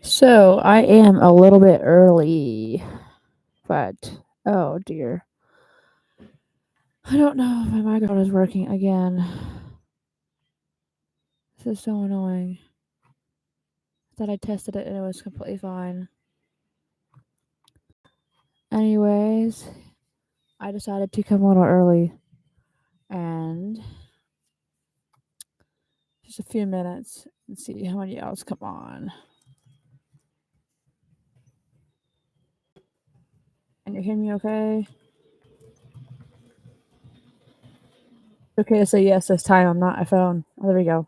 So I am a little bit early, but oh dear. I don't know if my microphone is working again. This is so annoying. I thought I tested it and it was completely fine. Anyways, I decided to come a little early and just a few minutes and see how many else come on. Can you hear me okay? Okay to say yes this time. I'm not a phone. Oh, there we go.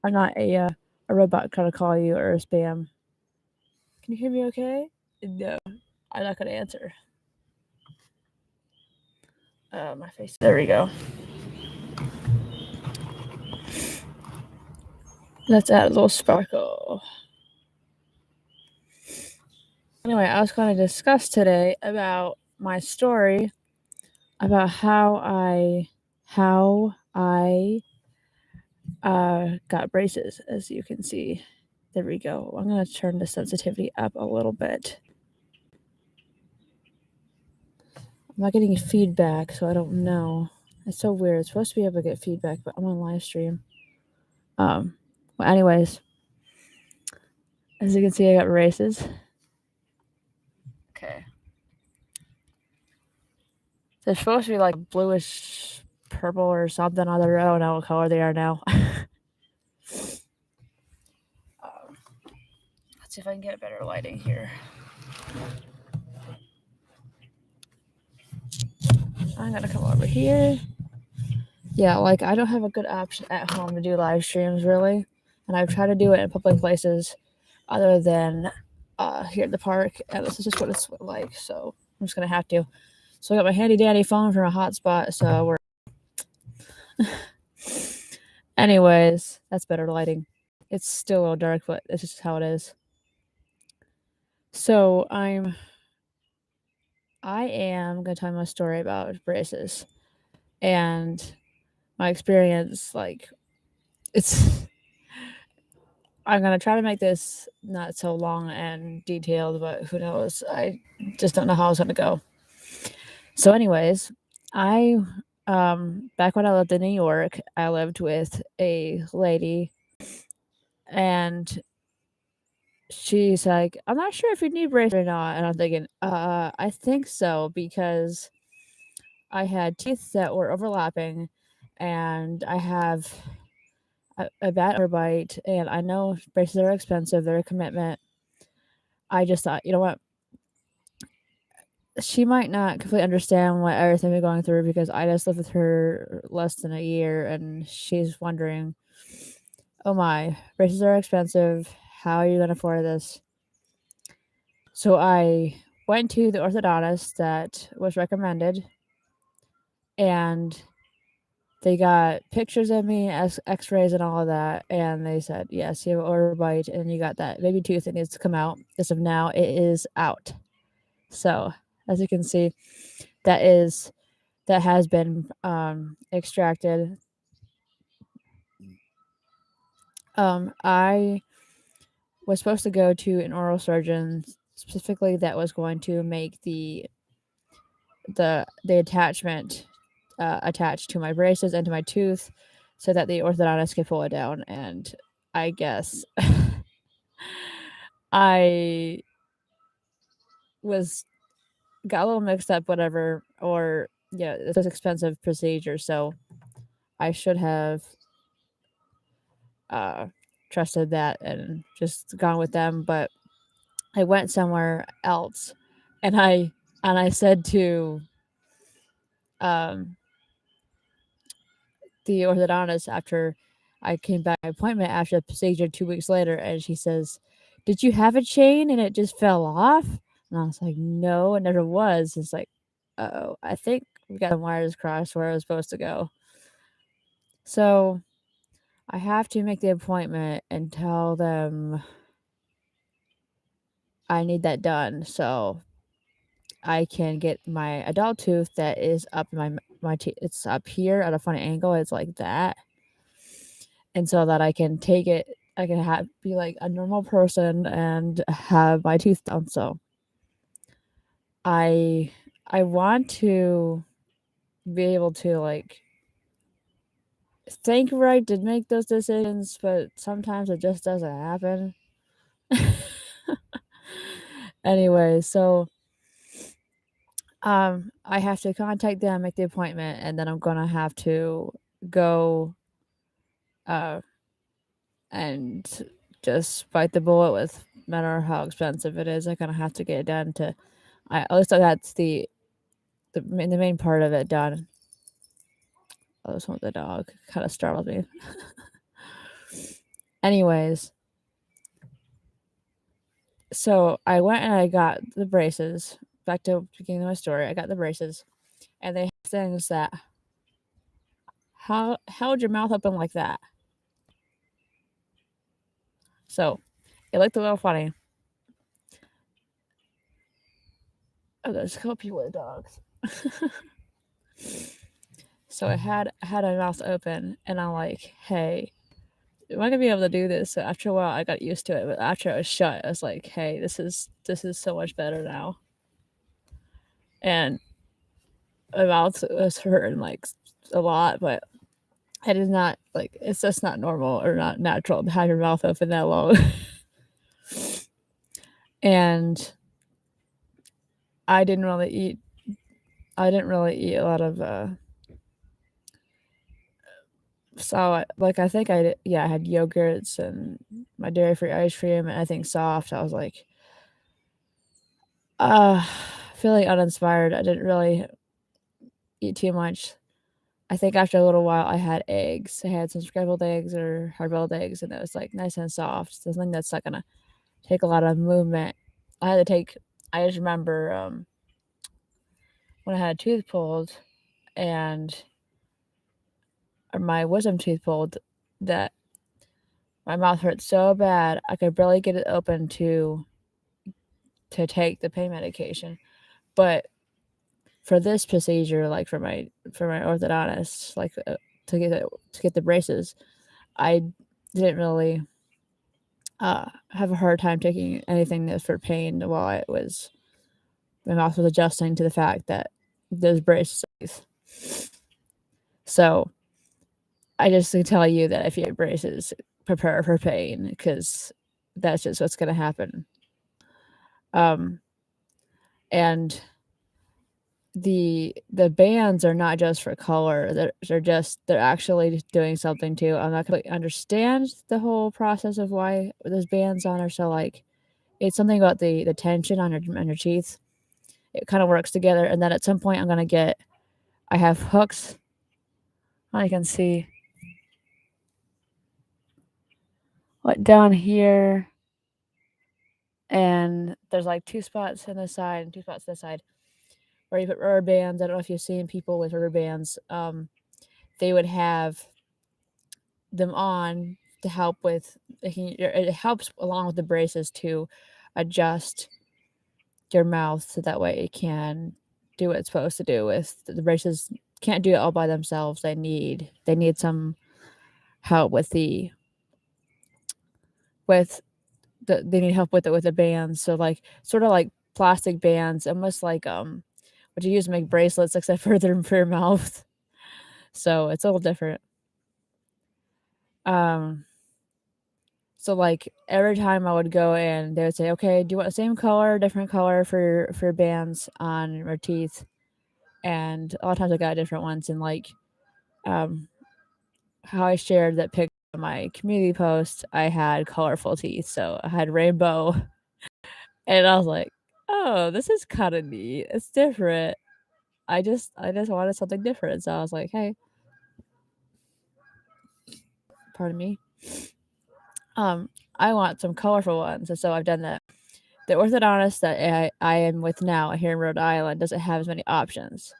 I'm not a robot trying to call you or a spam. Can you hear me okay? No, I'm not gonna answer. My face. There we go. Let's add a little sparkle. Anyway, I was going to discuss today about my story about how I got braces. As you can see, there we go. I'm going to turn the sensitivity up a little bit. I'm not getting feedback, so I don't know. It's so weird. It's supposed to be able to get feedback, but I'm on live stream. Well, anyways, as you can see, I got braces. Okay. They're supposed to be like bluish purple or something other. I don't know what color they are now. Let's see if I can get better lighting here. I'm gonna come over here. Yeah, like I don't have a good option at home to do live streams really, and I've tried to do it in public places other than here at the park, and this is just what it's like. So I'm just gonna have to. So I got my handy dandy phone from a hotspot. So we're. Anyways, that's better lighting. It's still a little dark, but it's just how it is. So I am gonna tell you my story about braces and my experience. Like, it's. I'm gonna try to make this not so long and detailed, but who knows? I just don't know how it's gonna go. So, anyways, I back when I lived in New York, I lived with a lady, and she's like, "I'm not sure if you need braces or not," and I'm thinking, I think so because I had teeth that were overlapping, and I have a bad overbite, and I know braces are expensive; they're a commitment. I just thought, you know what? She might not completely understand what everything we're going through because I just lived with her less than a year, and she's wondering, "Oh my, braces are expensive. How are you going to afford this?" So I went to the orthodontist that was recommended, and they got pictures of me, X-rays, and all of that, and they said, "Yes, you have an overbite, and you got that baby tooth that needs to come out." As of now, it is out. So as you can see, that has been extracted. I was supposed to go to an oral surgeon specifically that was going to make the attachment attached to my braces and to my tooth so that the orthodontist could pull it down. And I guess I was got a little mixed up, whatever, or yeah, it's an expensive procedure, so I should have trusted that and just gone with them. But I went somewhere else, and I said to um, the orthodontist after I came back my appointment after the procedure 2 weeks later, and she says, "Did you have a chain and it just fell off?" And I was like, "No, it never was." It's like, "Oh, I think we got some wires crossed where I was supposed to go." So I have to make the appointment and tell them I need that done so I can get my adult tooth that is up my teeth. It's up here at a funny angle. It's like that, and so that I can take it I can be like a normal person and have my teeth done. So I I want to be able to like think where I did make those decisions, but sometimes it just doesn't happen. Anyway, so I have to contact them, make the appointment, and then I'm gonna have to go uh and just bite the bullet with no matter how expensive it is. I'm gonna have to get it done to at least that's the main part of it done. Oh, this one with the dog kind of startled me. Anyways, so I went and I got the braces. Back to the beginning of my story, I got the braces, and they have things that how held your mouth open like that. So it looked a little funny. Oh, there's a couple people with dogs. So I had my mouth open, and I'm like, "Hey, am I gonna be able to do this?" So after a while, I got used to it, but after it was shut, I was like, "Hey, this is so much better now." And my mouth was hurting like a lot, but I did not like. It's just not normal or not natural to have your mouth open that long. And I didn't really eat. I didn't really eat a lot of. So like I think I had yogurts and my dairy free ice cream and I think soft. I was like, uh, feeling uninspired. I didn't really eat too much. I think after a little while, I had eggs. I had some scrambled eggs or hard boiled eggs, and it was like nice and soft. Something that's not gonna take a lot of movement. I had to take. I just remember when I had a tooth pulled and or my wisdom tooth pulled that my mouth hurt so bad I could barely get it open to take the pain medication. But for this procedure, like for my orthodontist, like to get the braces, I didn't really have a hard time taking anything that's for pain while my mouth was adjusting to the fact that those braces. So I just can tell you that if you have braces, prepare for pain because that's just what's going to happen. Um, and the bands are not just for color. They're actually doing something too. I'm not gonna understand the whole process of why those bands on are so like it's something about the tension on your teeth. It kind of works together, and then at some point I have hooks. I can see what down here, and there's like two spots on this side and two spots on this side where you put rubber bands. I don't know if you've seen people with rubber bands. They would have them on to help with it helps along with the braces to adjust your mouth so that way it can do what it's supposed to do with the braces can't do it all by themselves. They need some help with with they need help with it with the bands. So like sort of like plastic bands, almost like what you use to make bracelets except for for your mouth. So it's a little different. Um So like every time I would go in, they would say, "Okay, do you want the same color, different color for your bands on your teeth?" And a lot of times I got different ones. And like um, how I shared that picture on my community post, I had colorful teeth, so I had rainbow, and I was like, "Oh, this is kind of neat. It's different." I just wanted something different, so I was like, "Hey, pardon me, um, I want some colorful ones," and so I've done that. The orthodontist that I am with now here in Rhode Island doesn't have as many options.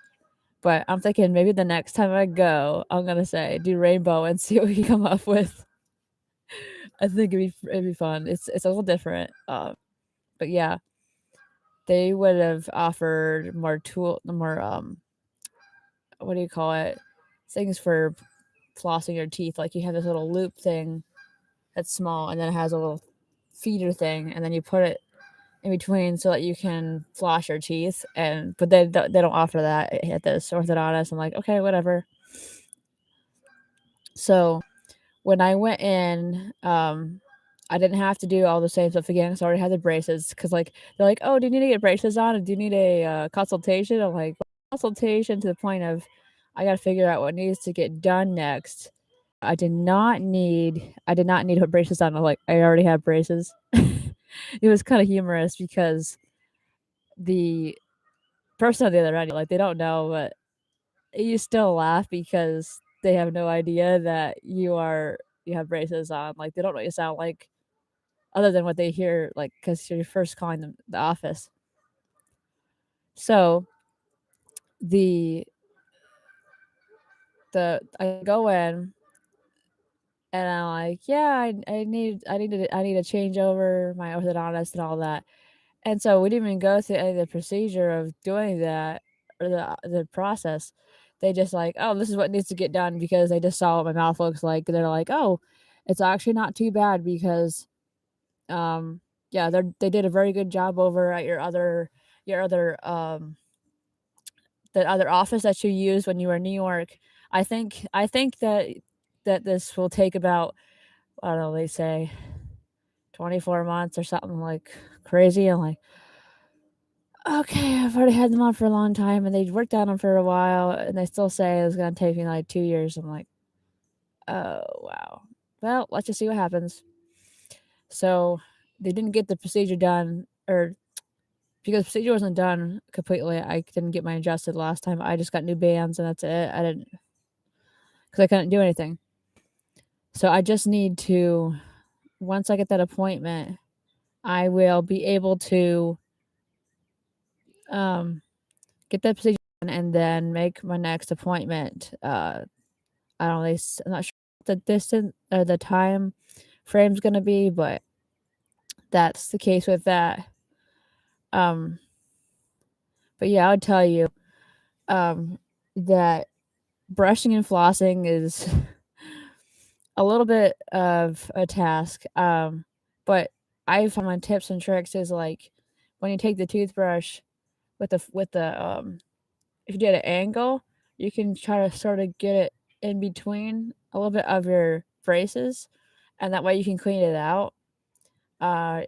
But I'm thinking maybe the next time I go, I'm gonna say do rainbow and see what we can come up with. I think it'd be fun. It's a little different. But yeah, they would have offered more what do you call it? Things for flossing your teeth. Like you have this little loop thing that's small, and then it has a little feeder thing, and then you put it in between so that you can floss your teeth. And but they don't offer that at this orthodontist. I'm like, okay, whatever. So when I went in, I didn't have to do all the same stuff again because I already had the braces. Because like they're like, oh, do you need to get braces on? And do you need a consultation? I'm like, consultation to the point of I got to figure out what needs to get done next. I did not need to put braces on. I'm like, I already have braces. It was kind of humorous because the person on the other end, like, they don't know, but you still laugh because they have no idea that you have braces on. Like, they don't know what you sound like other than what they hear, like, because you're first calling them the office. So the I go in and I'm like, yeah, I need to change over my orthodontist and all that. And so we didn't even go through any of the procedure of doing that or the process. They just like, "Oh, this is what needs to get done," because they just saw what my mouth looks like. And they're like, "Oh, it's actually not too bad because, um, yeah, they did a very good job over at your other, the other office that you used when you were in New York. I think that this will take about, I don't know, they say 24 months or something like crazy." I'm like, okay, I've already had them on for a long time, and they worked on them for a while, and they still say it's gonna take me, like, 2 years. I'm like, "Oh, wow. Well, let's just see what happens." So, they didn't get the procedure done, or because the procedure wasn't done completely, I didn't get mine adjusted last time. I just got new bands, and that's it. I didn't, because I couldn't do anything. So, I just need to, once I get that appointment, I will be able to, um, get that procedure done and then make my next appointment. I don't really, I'm not sure what the distance or the time frame's gonna be, but that's the case with that. Um, but yeah, I would tell you, um, that brushing and flossing is a little bit of a task. But I found my tips and tricks is like when you take the toothbrush with the if you do it at an angle, you can try to sort of get it in between a little bit of your braces, and that way you can clean it out. I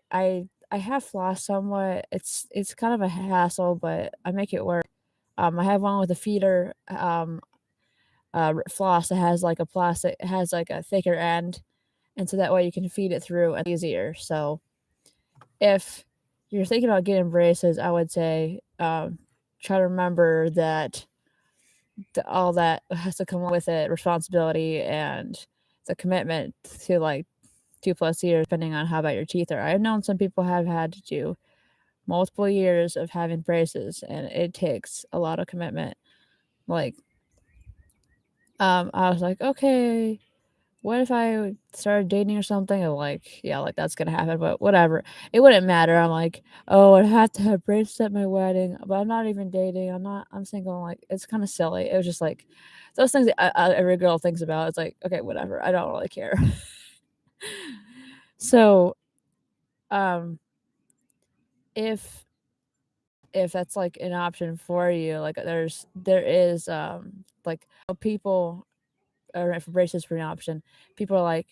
have floss somewhat. It's kind of a hassle, but I make it work. I have one with a feeder floss that has like a plastic, it has like a thicker end, and so that way you can feed it through and easier. So if you're thinking about getting braces, I would say try to remember that all that has to come with it, responsibility and the commitment to like 2+ years, depending on how bad your teeth are. I've known some people have had to do multiple years of having braces, and it takes a lot of commitment. Like, I was like, okay, what if I started dating or something? And like, yeah, like that's gonna happen, but whatever. It wouldn't matter. I'm like, oh, I have to have braces at my wedding, but I'm not even dating. I'm single. I'm like, it's kind of silly. It was just like those things that every girl thinks about. It's like, okay, whatever. I don't really care. So, um, if that's like an option for you, like there is like people or if braces for an option, people are like,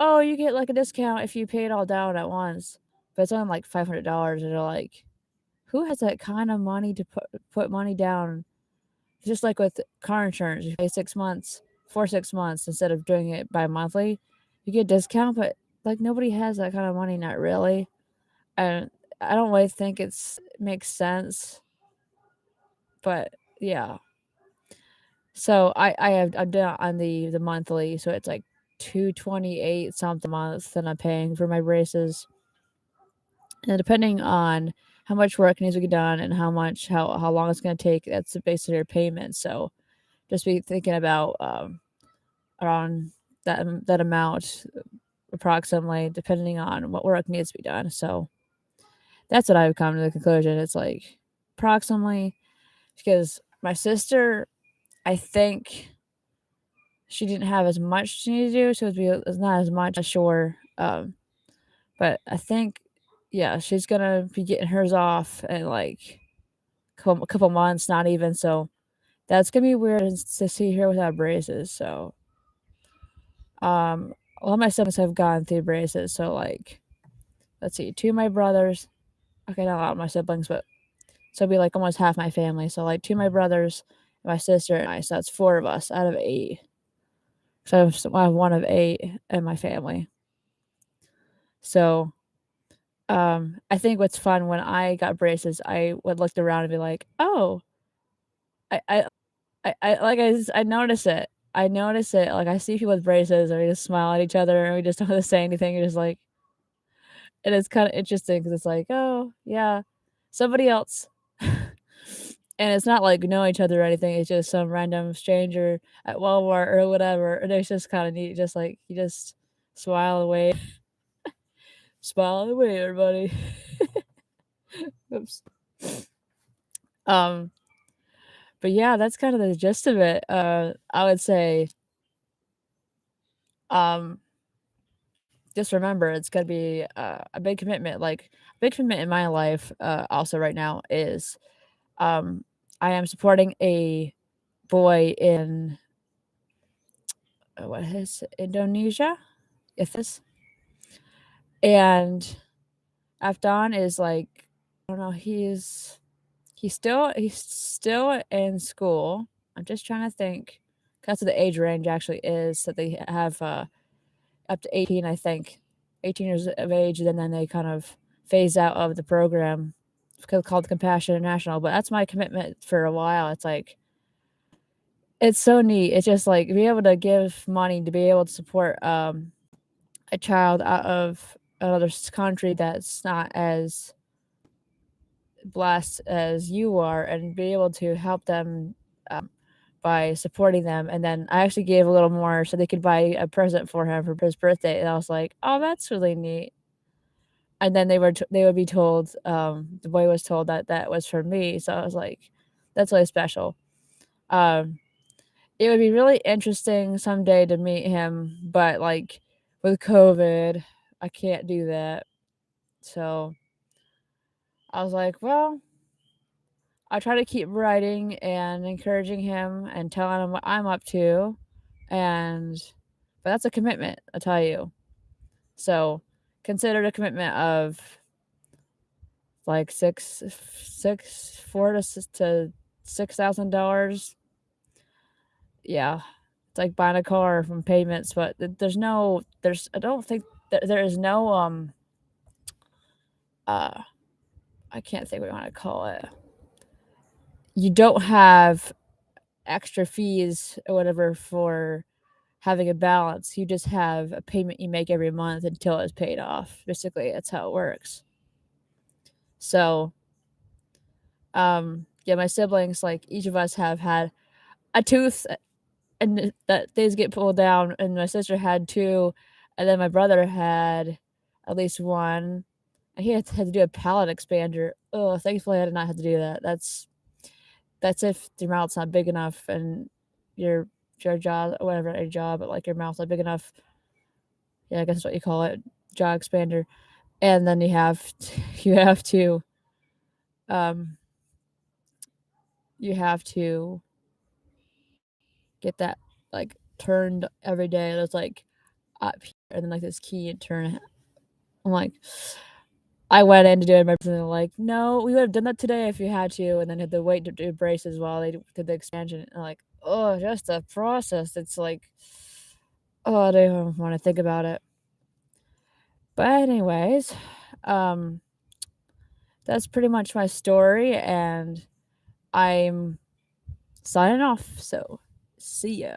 oh, you get like a discount if you pay it all down at once, but it's only like $500, and they're like, who has that kind of money to put money down? It's just like with car insurance, you pay 6 months for 6 months instead of doing it by monthly, you get a discount, but like nobody has that kind of money, not really. And I don't really think makes sense, but yeah. So I've done it on the monthly, so it's like 228 something a month that I'm paying for my braces. And depending on how much work needs to get done and how long it's gonna take, that's basically your payment. So just be thinking about around that amount approximately, depending on what work needs to be done. So that's what I've come to the conclusion. It's like approximately, because my sister, I think she didn't have as much she needed to do, so it's not as much. Sure. Um, but I think, yeah, she's gonna be getting hers off in like a couple months, not even. So that's gonna be weird to see her without braces. So, a lot of my siblings have gone through braces. So like, let's see, two of my brothers. Okay, not a lot of my siblings, but so it'd be like almost half my family. So like two of my brothers, my sister, and I. So that's four of us out of eight. So I have one of eight in my family. So I think what's fun when I got braces, I would look around and be like, oh, I I I notice it. I notice it. Like I see people with braces, and we just smile at each other, and we just don't have to say anything. You're just like, and it's kind of interesting because it's like, oh yeah, somebody else. And it's not like we know each other or anything. It's just some random stranger at Walmart or whatever. And it's just kind of neat. Just like you just smile away, smile away, everybody. Oops. Um, but yeah, that's kind of the gist of it. I would say, um, just remember it's gonna be a big commitment. Like a big commitment in my life, also right now is, um, I am supporting a boy in what is it, Indonesia? If this and Afton is like, I don't know, he's still in school. I'm just trying to think. That's what the age range actually is that they have up to 18, I think. 18 years of age, and then they kind of phase out of the program. It's called Compassion International, but that's my commitment for a while. It's like it's so neat. It's just like be able to give money to be able to support a child out of another country that's not as blessed as you are and be able to help them by supporting them. And then I actually gave a little more so they could buy a present for him for his birthday. And I was like, oh, that's really neat. And then they would be told, the boy was told that that was for me. So I was like, that's really special. Um, it would be really interesting someday to meet him, but like with COVID, I can't do that. So I was like, well, I try to keep writing and encouraging him and telling him what I'm up to, and but that's a commitment, I tell you. So consider a commitment of like four to $6,000. Yeah, it's like buying a car from payments, but there's I don't think there is no uh I can't think what you want to call it. You don't have extra fees or whatever for having a balance. You just have a payment you make every month until it's paid off. Basically, that's how it works. So, yeah, my siblings, like each of us have had a tooth and that things get pulled down, and my sister had two, and then my brother had at least one, and he had to do a palate expander. Oh, thankfully I did not have to do that. That's if your mouth's not big enough and your your jaw, whatever your jaw, but like your mouth's not big enough. Yeah, I guess that's what you call it, jaw expander. And then you have to um you have to get that like turned every day. There's like up here and then like this key and turn it. I'm like, I went in to do it, and they're like, no, we would have done that today if you had to, and then had to wait to do braces while they did the expansion. And I'm like, oh, just the process. It's like, oh, I don't even want to think about it. But anyways, um, that's pretty much my story, and I'm signing off. So, see ya.